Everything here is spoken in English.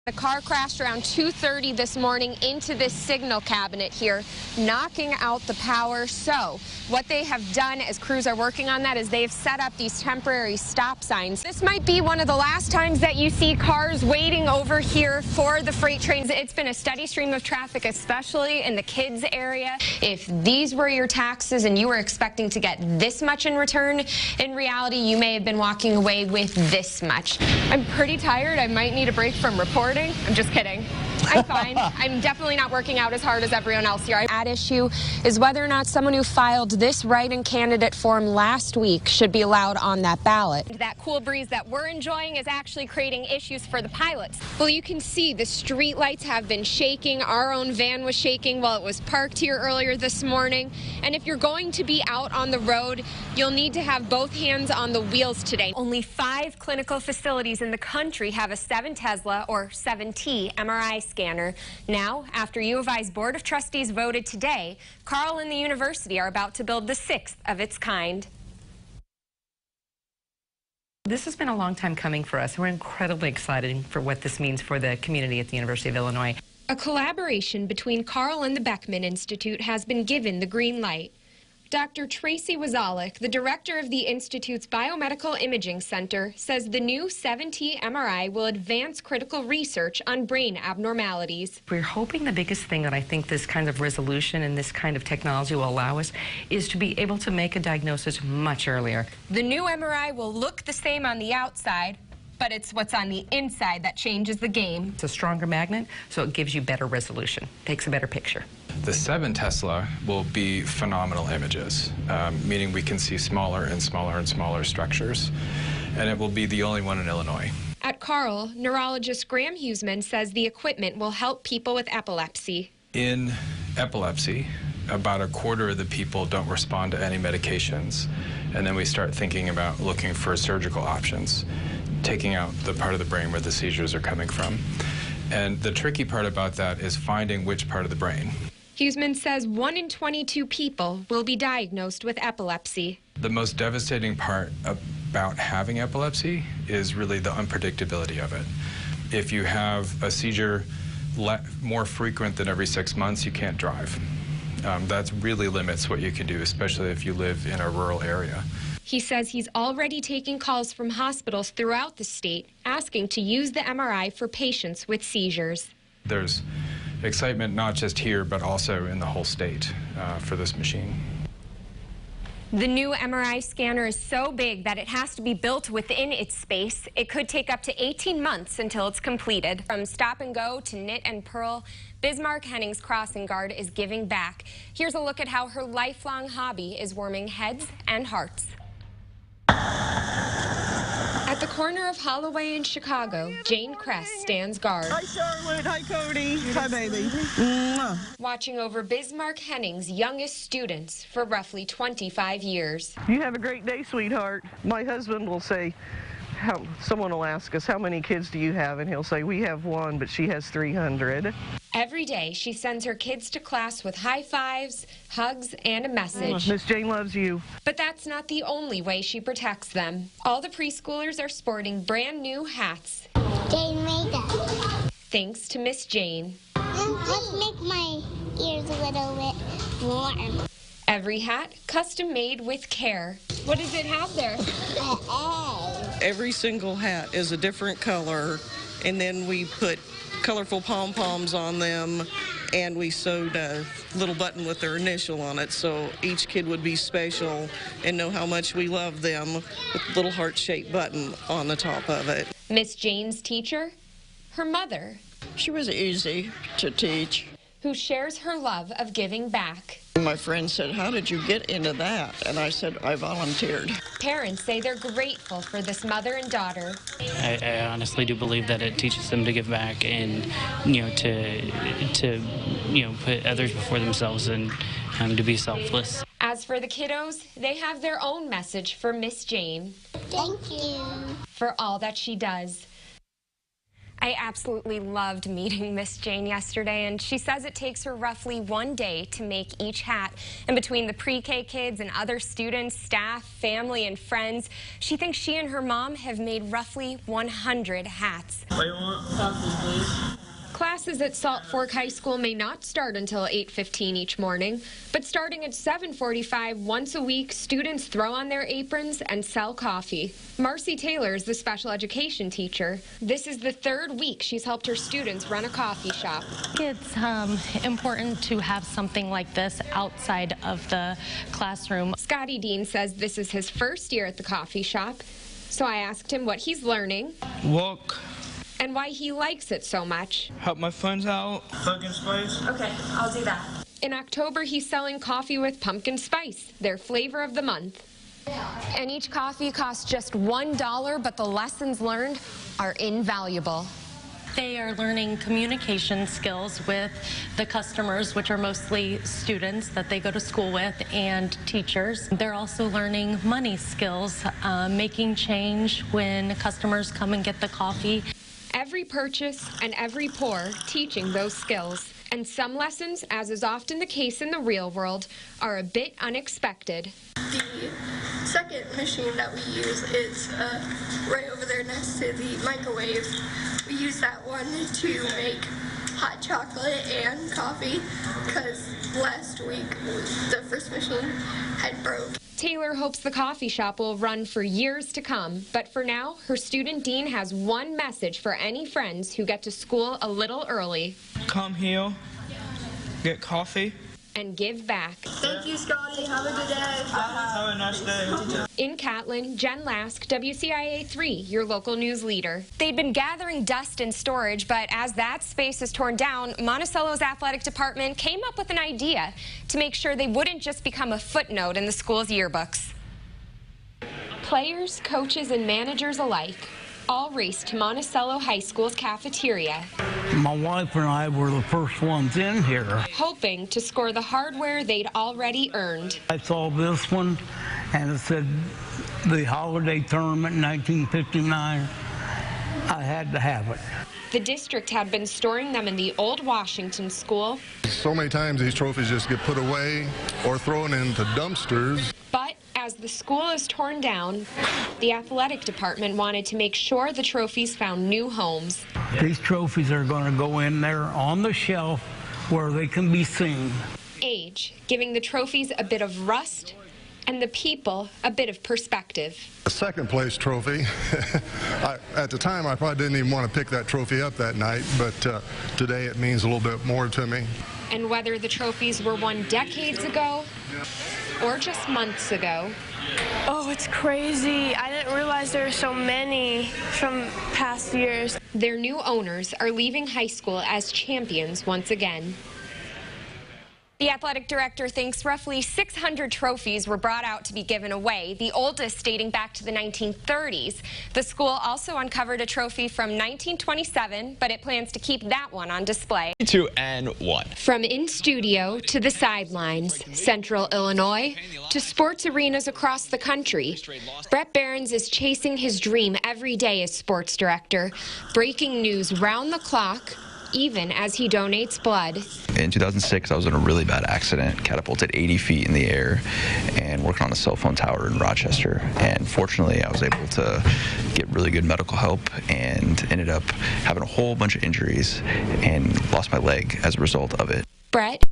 The car crashed around 2:30 this morning into this signal cabinet here, knocking out the power. So what they have done as crews are working on that is they've set up these temporary stop signs. This might be one of the last times that you see cars waiting over here for the freight trains. It's been a steady stream of traffic, especially in the kids area. If these were your taxes and you were expecting to get this much in return, in reality, you may have been walking away with this much. I'm pretty tired. I might need a break from reporting. I'm just kidding. I'm fine. I'm definitely not working out as hard as everyone else here. At issue is whether or not someone who filed this write-in candidate form last week should be allowed on that ballot. That cool breeze that we're enjoying is actually creating issues for the pilots. Well, you can see the street lights have been shaking. Our own van was shaking while it was parked here earlier this morning. And if you're going to be out on the road, you'll need to have both hands on the wheels today. Only 5 clinical facilities in the country have a 7 Tesla or 7T MRI scanner. Now, after U of I's Board of Trustees voted today, Carl and the university are about to build the 6th of its kind. This has been a long time coming for us. We're incredibly excited for what this means for the community at the University of Illinois. A collaboration between Carl and the Beckman Institute has been given the green light. Dr. Tracy Wazalik, the director of the Institute's Biomedical Imaging Center, says the new 7T MRI will advance critical research on brain abnormalities. We're hoping the biggest thing that I think this kind of resolution and this kind of technology will allow us is to be able to make a diagnosis much earlier. The new MRI will look the same on the outside, but it's what's on the inside that changes the game. It's a stronger magnet, so it gives you better resolution, takes a better picture. The 7 Tesla will be phenomenal images, meaning we can see smaller and smaller and smaller structures, and it will be the only one in Illinois. At Carl, neurologist Graham Huseman says the equipment will help people with epilepsy. In epilepsy, about a quarter of the people don't respond to any medications, and then we start thinking about looking for surgical options, taking out the part of the brain where the seizures are coming from. And the tricky part about that is finding which part of the brain. Huseman says 1 in 22 people will be diagnosed with epilepsy. The most devastating part about having epilepsy is really the unpredictability of it. If you have a seizure more frequent than every 6 months, you can't drive. That really limits what you can do, especially if you live in a rural area. He says he's already taking calls from hospitals throughout the state asking to use the MRI for patients with seizures. There's excitement not just here, but also in the whole state for this machine. The new MRI scanner is so big that it has to be built within its space. It could take up to 18 months until it's completed. From stop and go to knit and purl, Bismarck Henning's crossing guard is giving back. Here's a look at how her lifelong hobby is warming heads and hearts. At the corner of Holloway and Chicago, Jane Kress stands guard. Hi, Charlotte. Hi, Cody. Hi, baby. Watching over Bismarck Henning's youngest students for roughly 25 years. You have a great day, sweetheart. My husband will say, someone will ask us, how many kids do you have? And he'll say, we have 1, but she has 300. Every day, she sends her kids to class with high fives, hugs, and a message. Miss Jane loves you. But that's not the only way she protects them. All the preschoolers are sporting brand new hats. Jane made that. Thanks to Miss Jane. Let's make my ears a little bit warm. Every hat custom made with care. What does it have there? Every single hat is a different color, and then we put colorful pom-poms on them, and we sewed a little button with their initial on it, so each kid would be special and know how much we love them with a little heart-shaped button on the top of it. Miss Jane's teacher, her mother. She was easy to teach. Who shares her love of giving back. My friend said, how did you get into that? And I said, I volunteered. Parents say they're grateful for this mother and daughter. I honestly do believe that it teaches them to give back and, to put others before themselves and to be selfless. As for the kiddos, they have their own message for Miss Jane. Thank you. For all that she does. I absolutely loved meeting Miss Jane yesterday, and she says it takes her roughly 1 day to make each hat. And between the pre-K kids and other students, staff, family, and friends, she thinks she and her mom have made roughly 100 hats. What do you want? Coffee, please. Classes at Salt Fork High School may not start until 8:15 each morning, but starting at 7:45 once a week, students throw on their aprons and sell coffee. Marcy Taylor is the special education teacher. This is the 3rd week she's helped her students run a coffee shop. It's important to have something like this outside of the classroom. Scotty Dean says this is his first year at the coffee shop, so I asked him what he's learning. Walk. And why he likes it so much. Help my friends out. Pumpkin spice. Okay, I'll do that. In October, he's selling coffee with pumpkin spice, their flavor of the month. And each coffee costs just $1, but the lessons learned are invaluable. They are learning communication skills with the customers, which are mostly students that they go to school with, and teachers. They're also learning money skills, making change when customers come and get the coffee. Every purchase and every pour teaching those skills. And some lessons, as is often the case in the real world, are a bit unexpected. The second machine that we use is right over there next to the microwave. We use that one to make hot chocolate and coffee because last week the first machine had broke. Taylor hopes the coffee shop will run for years to come, but for now, her student dean has one message for any friends who get to school a little early. Come here, get coffee, and give back. Thank you, Scotty. Have a good day. Have a nice day. In Catlin, Jen Lask, WCIA 3, your local news leader. They'd been gathering dust in storage, but as that space is torn down, Monticello's athletic department came up with an idea to make sure they wouldn't just become a footnote in the school's yearbooks. Players, coaches, and managers alike all raced to Monticello High School's cafeteria. My wife and I were the first ones in here. Hoping to score the hardware they'd already earned. I saw this one, and it said the holiday tournament 1959. I had to have it. The district had been storing them in the old Washington school. So many times these trophies just get put away or thrown into dumpsters. But as the school is torn down, the athletic department wanted to make sure the trophies found new homes. These trophies are going to go in there on the shelf where they can be seen. Age, giving the trophies a bit of rust and the people a bit of perspective. The second place trophy, at the time I probably didn't even want to pick that trophy up that night, but today it means a little bit more to me. And whether the trophies were won decades ago or just months ago. Oh, it's crazy. I didn't realize there were so many from past years. Their new owners are leaving high school as champions once again. The athletic director thinks roughly 600 trophies were brought out to be given away, the oldest dating back to the 1930s. The school also uncovered a trophy from 1927, but it plans to keep that one on display. 2 and 1. From in studio to the sidelines, Central Illinois to sports arenas across the country, Brett Behrens is chasing his dream every day as sports director, breaking news round the clock, even as he donates blood. In 2006, I was in a really bad accident, catapulted 80 feet in the air, and working on a cell phone tower in Rochester. And fortunately, I was able to get really good medical help and ended up having a whole bunch of injuries and lost my leg as a result of it. Brett